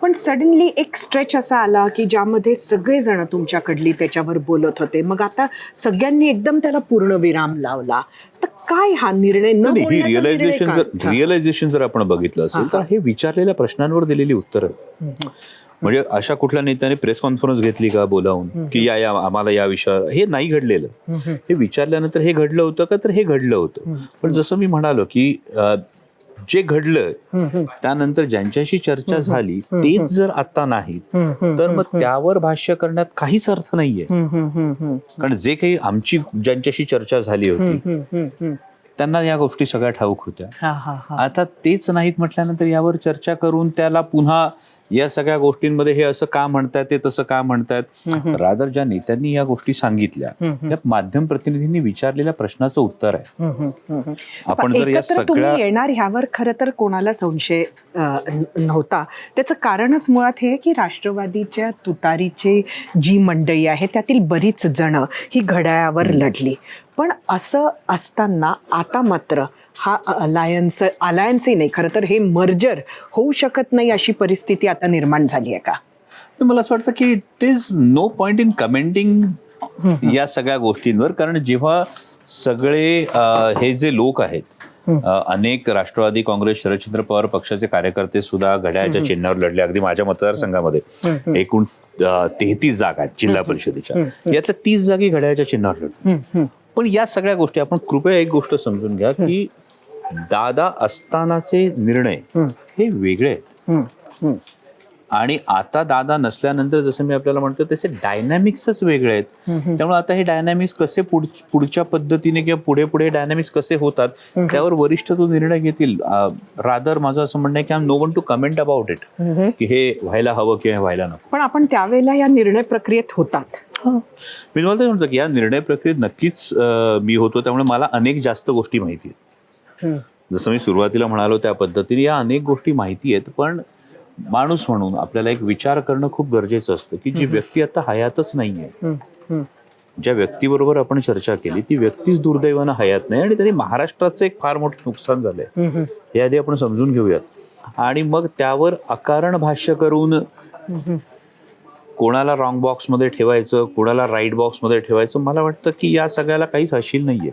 पण सडनली एक स्ट्रेच असा आला की ज्यामध्ये सगळेजण तुमच्याकडली त्याच्यावर बोलत होते, मग आता सगळ्यांनी एकदम त्याला पूर्ण विराम लावला. तर काय हा निर्णय न ही बोलण्याचा निर्णय का? रिअलायझेशन जर आपण बघितलं असेल तर हे विचारलेल्या प्रश्नांवर दिलेली उत्तरं. म्हणजे अशा कुठल्या नेत्याने प्रेस कॉन्फरन्स घेतली का बोलावून की या आम्हाला या विषयावर, हे नाही घडलेलं. हे विचारल्यानंतर हे घडलं होतं का, तर हे घडलं होतं. पण जसं मी म्हणालो की जे घडलं त्यानंतर ज्यांच्याशी चर्चा झाली तेच जर आता नाहीत तर मग त्यावर भाष्य करण्यात काहीच अर्थ नाहीये. कारण जे काही आमची ज्यांच्याशी चर्चा झाली होती त्यांना या गोष्टी सगळ्या ठाऊक होत्या. आता तेच नाहीत म्हटल्यानंतर यावर चर्चा करून त्याला पुन्हा या सगळ्या गोष्टींमध्ये हे असं का म्हणतात, ते तसं का म्हणतात, रादर ज्या नेत्यांनी या गोष्टी सांगितल्या त्या माध्यम प्रतिनिधींनी विचारलेल्या प्रश्नाचं उत्तर आहे. आपण जर या सगळ्या येणार ह्यावर खरं तर कोणाला संशय नव्हता. त्याचं कारणच मुळात हे की राष्ट्रवादीच्या तुतारीची जी मंडळी आहे त्यातील बरीच जण ही घड्याळावर लढली. पण असं असताना आता मात्र हा अलायन्सही नाही, खरं तर हे मर्जर होऊ शकत नाही अशी परिस्थिती आता निर्माण झाली आहे का? मला असं वाटतं की it is no point in commenting या सगळ्या गोष्टींवर. कारण जेव्हा सगळे हे जे लोक आहेत, अनेक राष्ट्रवादी काँग्रेस शरदचंद्र पवार पक्षाचे कार्यकर्ते सुद्धा घड्याळाच्या चिन्हावर लढले. अगदी माझ्या मतदारसंघामध्ये एकूण 33 जागा आहेत जिल्हा परिषदेच्या, यातल्या 30 जागी घड्याळाच्या चिन्हावर लढले. पण या सगळ्या गोष्टी आपण कृपया एक गोष्ट समजून घ्या की दादा असतानाचे निर्णय हे वेगळे आहेत आणि आता दादा नसल्यानंतर जसं मी आपल्याला म्हणतो त्याचे डायनॅमिक्सच वेगळे आहेत. त्यामुळे आता हे डायनॅमिक्स कसे पुढच्या पद्धतीने किंवा पुढे पुढे डायनॅमिक्स कसे होतात त्यावर वरिष्ठ तो निर्णय घेतील. रादर माझं असं म्हणणं आहे की I am no one to comment about it की हे व्हायला हवं किंवा व्हायला नको. पण आपण त्यावेळेला या निर्णय प्रक्रियेत होतात. मी तुम्हाला म्हणतो की या निर्णय प्रक्रियेत नक्कीच मी होतो. त्यामुळे मला अनेक जास्त गोष्टी माहिती आहेत. जसं मी सुरुवातीला म्हणालो त्या पद्धतीने या अनेक गोष्टी माहिती आहेत. पण माणूस म्हणून आपल्याला एक विचार करणं खूप गरजेचं असतं की जी व्यक्ती आता हयातच नाहीये, ज्या व्यक्तीबरोबर आपण चर्चा केली ती व्यक्तीच दुर्दैवानं हयात नाही आणि त्यांनी महाराष्ट्राचं एक फार मोठं नुकसान झालंय हे आधी आपण समजून घेऊयात. आणि मग त्यावर अकारण भाष्य करून कोणाला रॉंग बॉक्समध्ये ठेवायचं, कोणाला राईट बॉक्समध्ये ठेवायचं, मला वाटतं की या सगळ्याला काहीच हशील नाहीये.